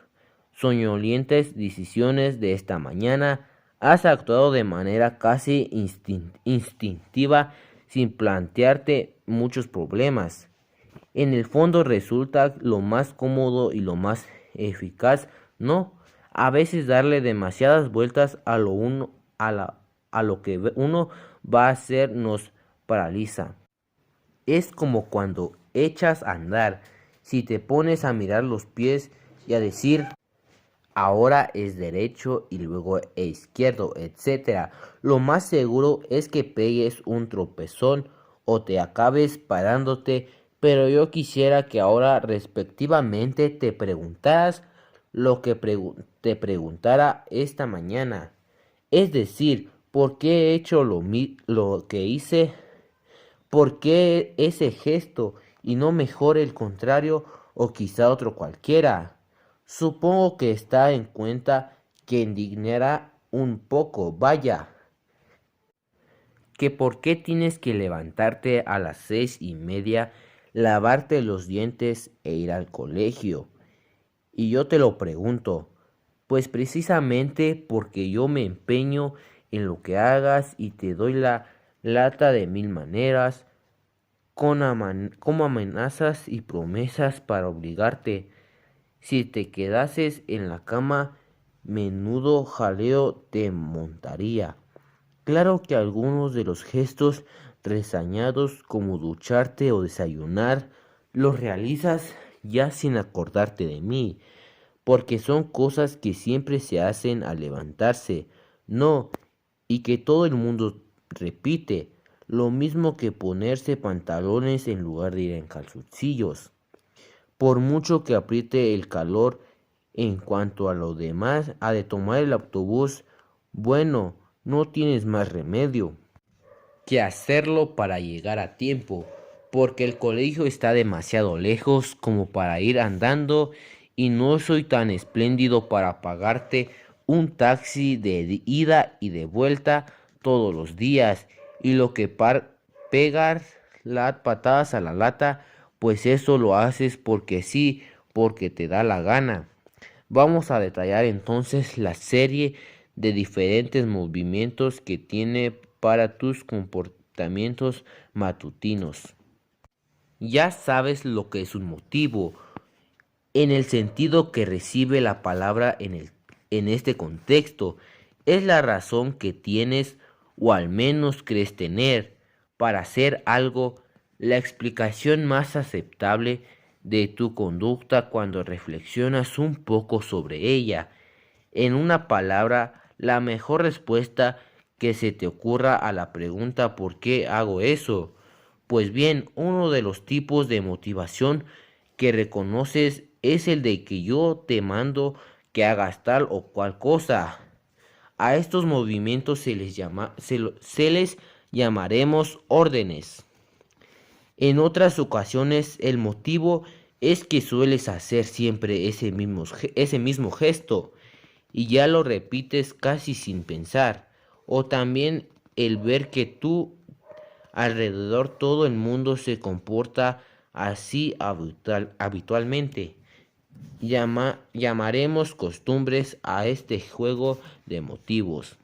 soñolientas decisiones de esta mañana. Has actuado de manera casi instintiva, sin plantearte muchos problemas. En el fondo resulta lo más cómodo y lo más eficaz, ¿no? A veces darle demasiadas vueltas a lo que uno va a hacer nos paraliza. Es como cuando echas a andar. Si te pones a mirar los pies y a decir: ahora es derecho y luego izquierdo, etcétera. Lo más seguro es que pegues un tropezón o te acabes parándote, pero yo quisiera que ahora respectivamente te preguntaras lo que te preguntara esta mañana. Es decir, ¿por qué he hecho lo que hice? ¿Por qué ese gesto y no mejor el contrario o quizá otro cualquiera? Supongo que está en cuenta que indignará un poco, vaya, que por qué tienes que levantarte a las 6:30, lavarte los dientes e ir al colegio. Y yo te lo pregunto, pues precisamente porque yo me empeño en lo que hagas y te doy la lata de mil maneras, como amenazas y promesas para obligarte. Si te quedases en la cama, menudo jaleo te montaría. Claro que algunos de los gestos resañados como ducharte o desayunar los realizas ya sin acordarte de mí, porque son cosas que siempre se hacen al levantarse, no, y que todo el mundo repite, lo mismo que ponerse pantalones en lugar de ir en calzoncillos. Por mucho que apriete el calor, en cuanto a lo demás, ha de tomar el autobús, bueno, no tienes más remedio que hacerlo para llegar a tiempo, porque el colegio está demasiado lejos como para ir andando y no soy tan espléndido para pagarte un taxi de ida y de vuelta todos los días y lo que pegar las patadas a la lata, pues eso lo haces porque sí, porque te da la gana. Vamos a detallar entonces la serie de diferentes movimientos que tiene para tus comportamientos matutinos. Ya sabes lo que es un motivo, en el sentido que recibe la palabra en este contexto. Es la razón que tienes o al menos crees tener para hacer algo, la explicación más aceptable de tu conducta cuando reflexionas un poco sobre ella. En una palabra, la mejor respuesta que se te ocurra a la pregunta ¿por qué hago eso? Pues bien, uno de los tipos de motivación que reconoces es el de que yo te mando que hagas tal o cual cosa. A estos movimientos se les llamaremos órdenes. En otras ocasiones el motivo es que sueles hacer siempre ese mismo gesto y ya lo repites casi sin pensar. O también el ver que tú alrededor todo el mundo se comporta así habitualmente. Llamaremos costumbres a este juego de motivos.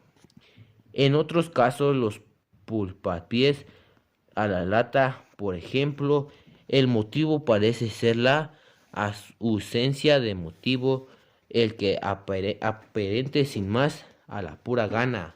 En otros casos, los pulpapiés a la lata, por ejemplo, el motivo parece ser la ausencia de motivo, el que aparente sin más a la pura gana.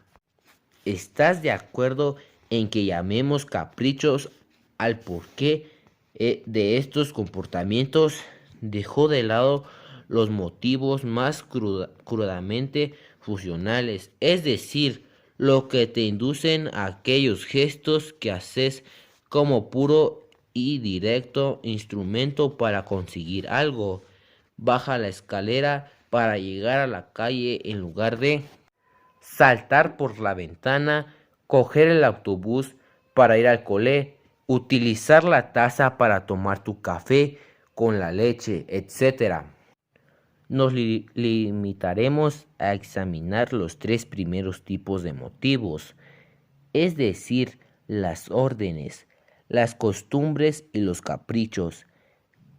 ¿Estás de acuerdo en que llamemos caprichos al porqué de estos comportamientos? Dejó de lado los motivos más crudamente funcionales, es decir, lo que te inducen a aquellos gestos que haces como puro y directo instrumento para conseguir algo. Baja la escalera para llegar a la calle en lugar de saltar por la ventana, coger el autobús para ir al cole, utilizar la taza para tomar tu café con la leche, etcétera. Nos limitaremos a examinar los tres primeros tipos de motivos, es decir, las órdenes, las costumbres y los caprichos.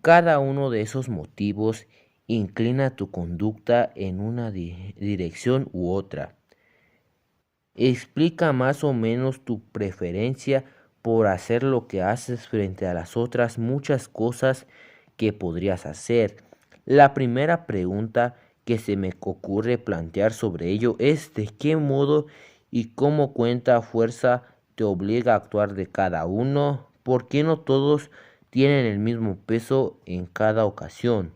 Cada uno de esos motivos inclina tu conducta en una dirección u otra. Explica más o menos tu preferencia por hacer lo que haces frente a las otras muchas cosas que podrías hacer. La primera pregunta que se me ocurre plantear sobre ello es de qué modo y cómo cuenta fuerza te obliga a actuar de cada uno, por qué no todos tienen el mismo peso en cada ocasión.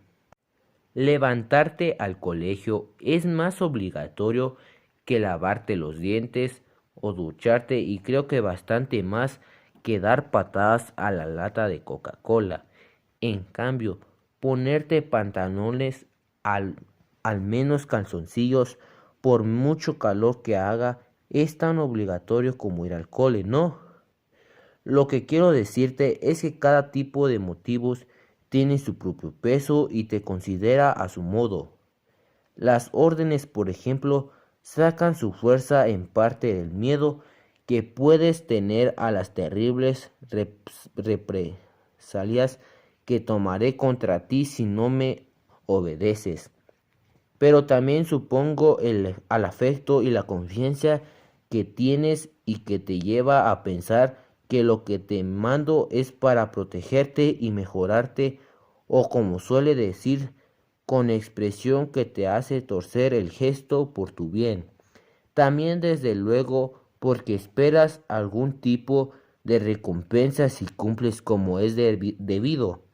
Levantarte al colegio es más obligatorio que lavarte los dientes o ducharte y creo que bastante más que dar patadas a la lata de Coca-Cola. En cambio, ponerte pantalones al, al menos calzoncillos, por mucho calor que haga, es tan obligatorio como ir al cole, ¿no? Lo que quiero decirte es que cada tipo de motivos tiene su propio peso y te considera a su modo. Las órdenes, por ejemplo, sacan su fuerza en parte del miedo que puedes tener a las terribles represalias que tomaré contra ti si no me obedeces. Pero también supongo al afecto y la confianza que tienes y que te lleva a pensar que lo que te mando es para protegerte y mejorarte, o como suele decir, con expresión que te hace torcer el gesto por tu bien. También desde luego porque esperas algún tipo de recompensa si cumples como es debido,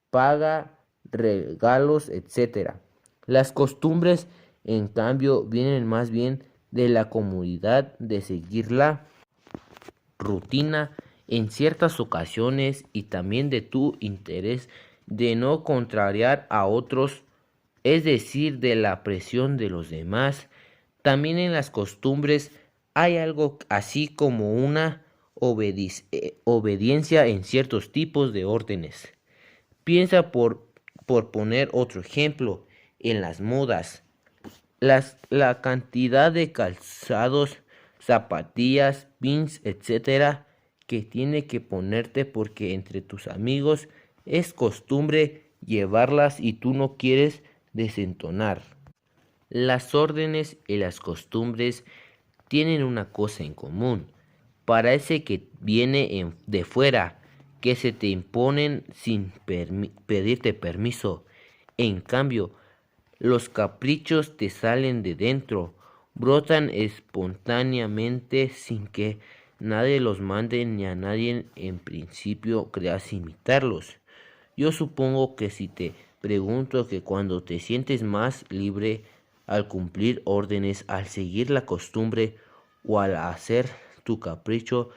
paga, regalos, etcétera. Las costumbres, en cambio, vienen más bien de la comodidad de seguir la rutina en ciertas ocasiones y también de tu interés de no contrariar a otros, es decir, de la presión de los demás. También en las costumbres hay algo así como una obediencia en ciertos tipos de órdenes. Piensa por poner otro ejemplo, en las modas. La cantidad de calzados, zapatillas, pins, etcétera, que tiene que ponerte porque entre tus amigos es costumbre llevarlas y tú no quieres desentonar. Las órdenes y las costumbres tienen una cosa en común. Parece que viene de fuera, que se te imponen sin pedirte permiso. En cambio, los caprichos te salen de dentro, brotan espontáneamente sin que nadie los mande ni a nadie en principio creas imitarlos. Yo supongo que si te pregunto que cuando te sientes más libre al cumplir órdenes, al seguir la costumbre o al hacer tu capricho,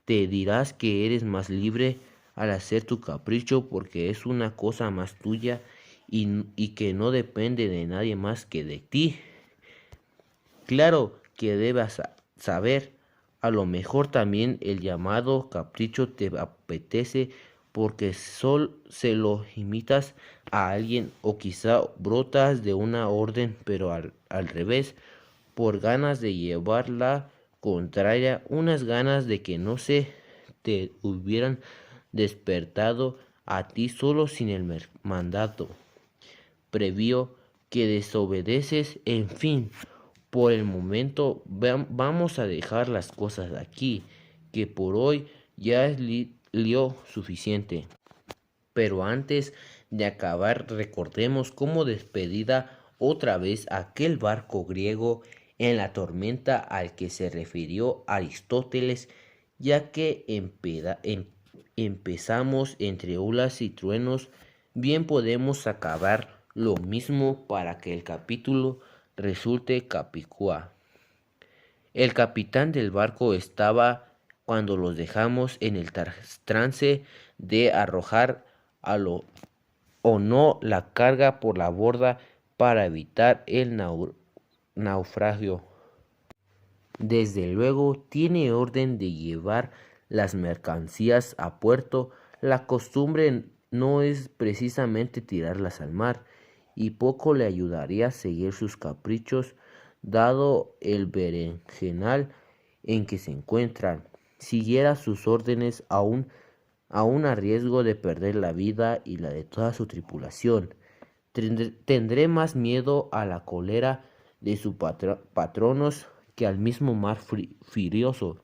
te dirás que eres más libre al hacer tu capricho porque es una cosa más tuya y que no depende de nadie más que de ti. Claro que debas saber, a lo mejor también el llamado capricho te apetece porque se lo imitas a alguien o quizá brotas de una orden pero al revés, por ganas de llevar la contraria, unas ganas de que no se te hubieran despertado a ti solo sin el mandato previo que desobedeces, en fin. Por el momento vamos a dejar las cosas aquí, que por hoy ya es lío suficiente. Pero antes de acabar, recordemos como despedida otra vez aquel barco griego en la tormenta al que se refirió Aristóteles, ya que empezamos entre olas y truenos, bien podemos acabar lo mismo para que el capítulo resulte capicúa. El capitán del barco estaba cuando los dejamos en el trance de arrojar a lo o no la carga por la borda para evitar el naufragio. Desde luego tiene orden de llevar las mercancías a puerto. La costumbre no es precisamente tirarlas al mar, y poco le ayudaría a seguir sus caprichos, dado el berenjenal en que se encuentran. Siguiera sus órdenes aún a riesgo de perder la vida y la de toda su tripulación. Tendré más miedo a la cólera de sus patronos que al mismo mar furioso.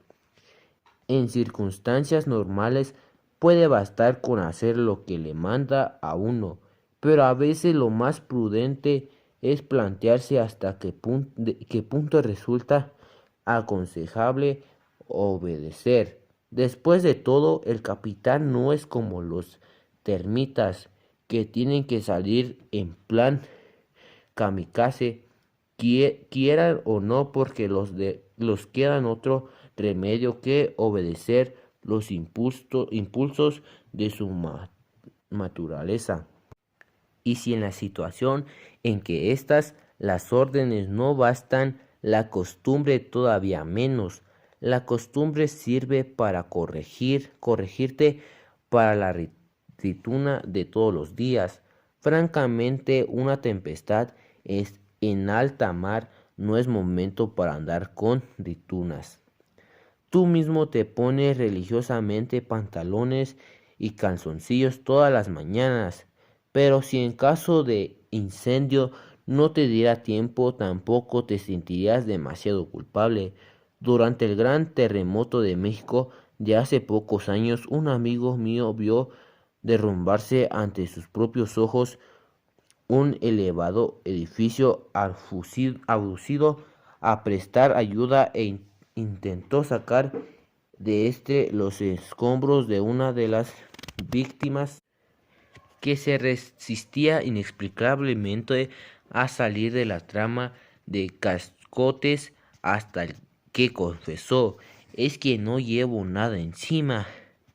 En circunstancias normales puede bastar con hacer lo que le manda a uno, pero a veces lo más prudente es plantearse hasta qué punto resulta aconsejable obedecer. Después de todo, el capitán no es como los termitas que tienen que salir en plan kamikaze, quieran o no, porque los quedan otro remedio que obedecer los impulsos de su naturaleza. Y si en la situación en que las órdenes no bastan, la costumbre todavía menos. La costumbre sirve para corregirte para la rituna de todos los días. Francamente, una tempestad es en alta mar, no es momento para andar con ritunas. Tú mismo te pones religiosamente pantalones y calzoncillos todas las mañanas, pero si en caso de incendio no te diera tiempo, tampoco te sentirías demasiado culpable. Durante el gran terremoto de México de hace pocos años, un amigo mío vio derrumbarse ante sus propios ojos un elevado edificio abducido a prestar ayuda intentó sacar de los escombros de una de las víctimas que se resistía inexplicablemente a salir de la trama de cascotes hasta el que confesó: es que no llevo nada encima.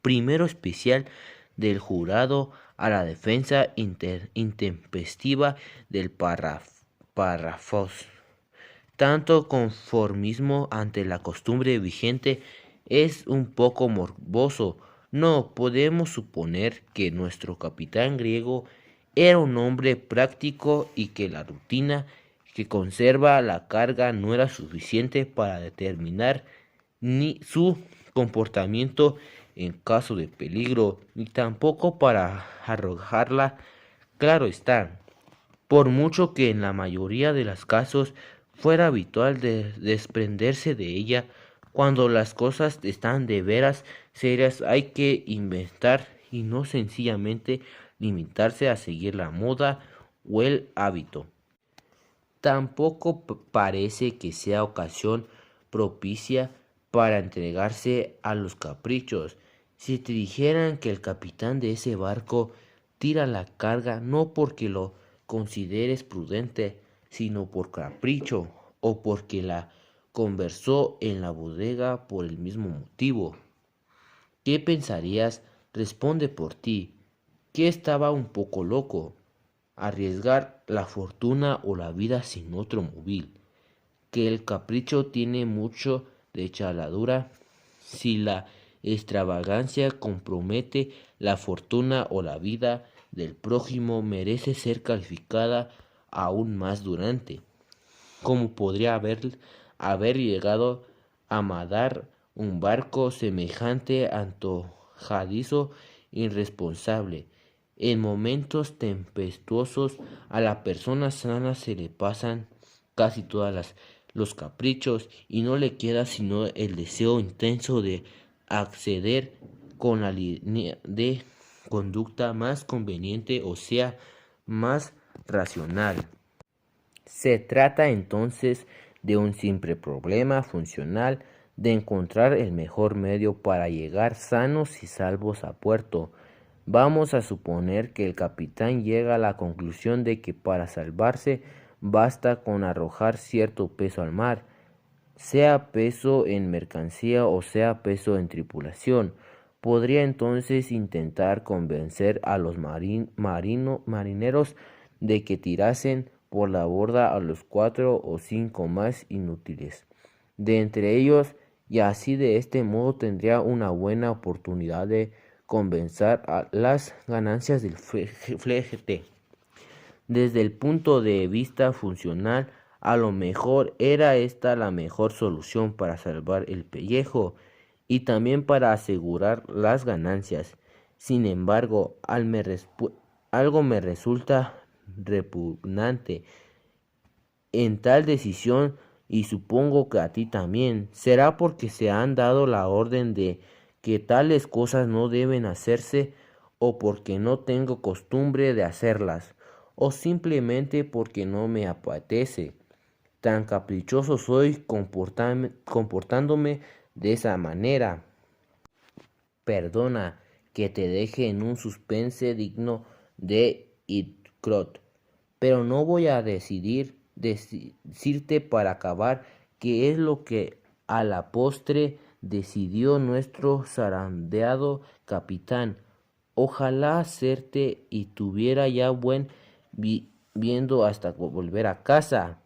Primero especial del jurado a la defensa intempestiva del párrafos. Tanto conformismo ante la costumbre vigente es un poco morboso. No podemos suponer que nuestro capitán griego era un hombre práctico y que la rutina que conserva la carga no era suficiente para determinar ni su comportamiento en caso de peligro, ni tampoco para arrojarla. Claro está, por mucho que en la mayoría de los casos fuera habitual desprenderse de ella, cuando las cosas están de veras serias hay que inventar y no sencillamente limitarse a seguir la moda o el hábito. Tampoco parece que sea ocasión propicia para entregarse a los caprichos. Si te dijeran que el capitán de ese barco tira la carga no porque lo consideres prudente, sino por capricho, o porque la conversó en la bodega por el mismo motivo, ¿qué pensarías? Responde por ti, que estaba un poco loco. Arriesgar la fortuna o la vida sin otro móvil, que el capricho tiene mucho de chaladura si la extravagancia compromete la fortuna o la vida del prójimo, merece ser calificada aún más durante. ¿Cómo podría haber llegado a mandar un barco semejante antojadizo irresponsable? En momentos tempestuosos a la persona sana se le pasan casi todas los caprichos y no le queda sino el deseo intenso de acceder con la línea de conducta más conveniente, o sea, más racional. Se trata entonces de un simple problema funcional de encontrar el mejor medio para llegar sanos y salvos a puerto. Vamos a suponer que el capitán llega a la conclusión de que para salvarse basta con arrojar cierto peso al mar, sea peso en mercancía o sea peso en tripulación. Podría entonces intentar convencer a los marineros de que tirasen por la borda a los 4 o 5 más inútiles de entre ellos, y así de este modo tendría una buena oportunidad de compensar a las ganancias del flete. Desde el punto de vista funcional, a lo mejor era esta la mejor solución para salvar el pellejo y también para asegurar las ganancias. Sin embargo, algo me resulta repugnante en tal decisión, y supongo que a ti también. ¿Será porque se han dado la orden de que tales cosas no deben hacerse, o porque no tengo costumbre de hacerlas, o simplemente porque no me apetece? Tan caprichoso soy comportándome de esa manera. Perdona que te deje en un suspense digno de Itcrot. Pero no voy a decirte para acabar qué es lo que a la postre decidió nuestro zarandeado capitán. Ojalá hacerte y tuviera ya buen viendo hasta volver a casa.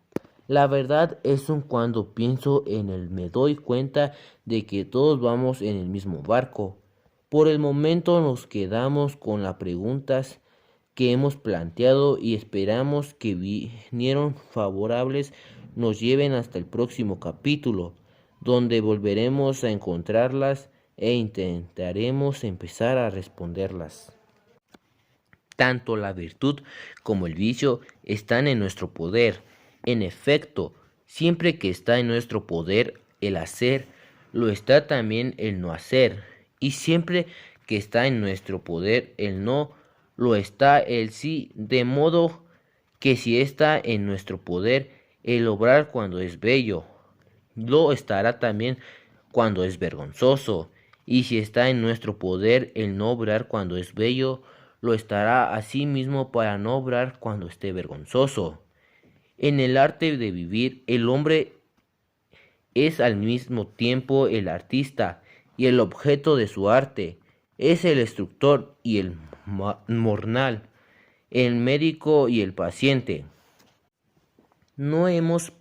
La verdad es que cuando pienso en él me doy cuenta de que todos vamos en el mismo barco. Por el momento nos quedamos con las preguntas que hemos planteado y esperamos que vinieron favorables nos lleven hasta el próximo capítulo, donde volveremos a encontrarlas e intentaremos empezar a responderlas. Tanto la virtud como el vicio están en nuestro poder. En efecto, siempre que está en nuestro poder el hacer, lo está también el no hacer. Y siempre que está en nuestro poder el no, lo está el sí. De modo que si está en nuestro poder el obrar cuando es bello, lo estará también cuando es vergonzoso. Y si está en nuestro poder el no obrar cuando es bello, lo estará asimismo para no obrar cuando esté vergonzoso. En el arte de vivir, el hombre es al mismo tiempo el artista y el objeto de su arte, es el instructor y el mornal, el médico y el paciente. No hemos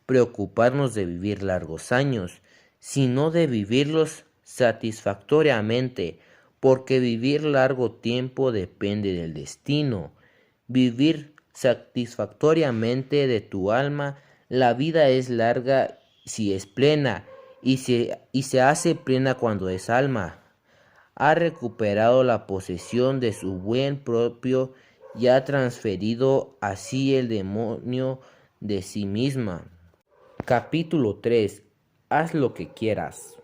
preocuparnos de vivir largos años, sino de vivirlos satisfactoriamente, porque vivir largo tiempo depende del destino. Vivir satisfactoriamente de tu alma, la vida es larga si es plena, y se hace plena cuando es alma. Ha recuperado la posesión de su buen propio y ha transferido así el demonio de sí misma. Capítulo 3. Haz lo que quieras.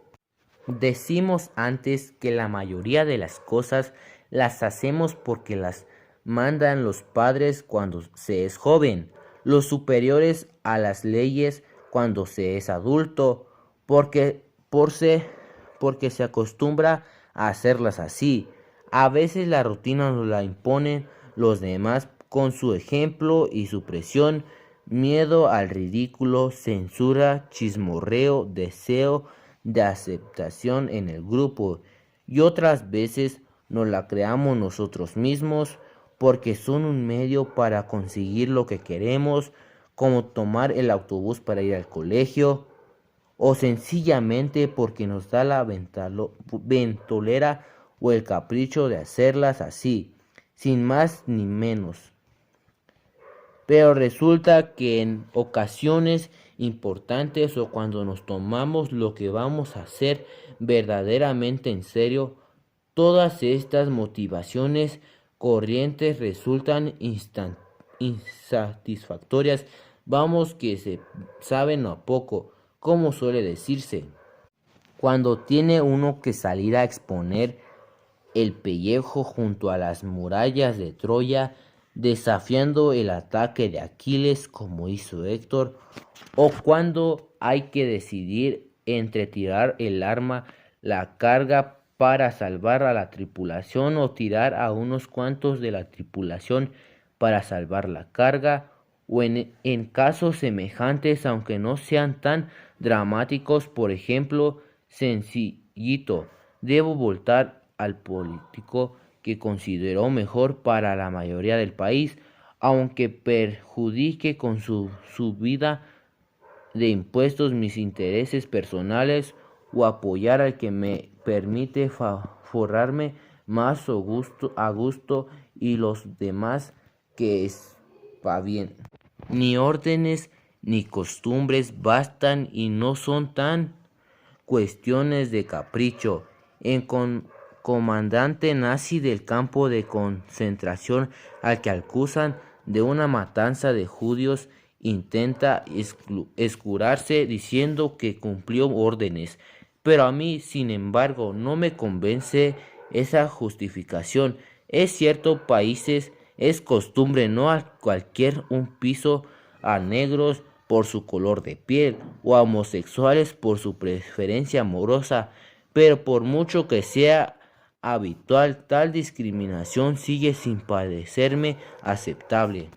Decimos antes que la mayoría de las cosas las hacemos porque las mandan los padres cuando se es joven, los superiores a las leyes cuando se es adulto, porque se acostumbra a hacerlas así. A veces la rutina nos la imponen los demás con su ejemplo y su presión, miedo al ridículo, censura, chismorreo, deseo de aceptación en el grupo, y otras veces nos la creamos nosotros mismos porque son un medio para conseguir lo que queremos, como tomar el autobús para ir al colegio, o sencillamente porque nos da la ventolera o el capricho de hacerlas así, sin más ni menos. Pero resulta que en ocasiones importantes o cuando nos tomamos lo que vamos a hacer verdaderamente en serio, todas estas motivaciones corrientes resultan insatisfactorias. Vamos que se saben a poco, como suele decirse. Cuando tiene uno que salir a exponer el pellejo junto a las murallas de Troya, desafiando el ataque de Aquiles como hizo Héctor, o cuando hay que decidir entre tirar el arma, la carga para salvar a la tripulación o tirar a unos cuantos de la tripulación para salvar la carga, o en casos semejantes, aunque no sean tan dramáticos, por ejemplo, sencillito, debo voltar al político que consideró mejor para la mayoría del país, aunque perjudique con su subida de impuestos mis intereses personales, o apoyar al que me permite forrarme más a gusto y los demás que está bien. Ni órdenes ni costumbres bastan y no son tan cuestiones de capricho. En comandante nazi del campo de concentración al que acusan de una matanza de judíos intenta escurarse diciendo que cumplió órdenes, pero a mí, sin embargo, no me convence esa justificación. Es cierto, países es costumbre no a cualquier un piso a negros por su color de piel o a homosexuales por su preferencia amorosa, pero por mucho que sea habitual, tal discriminación sigue sin parecerme aceptable.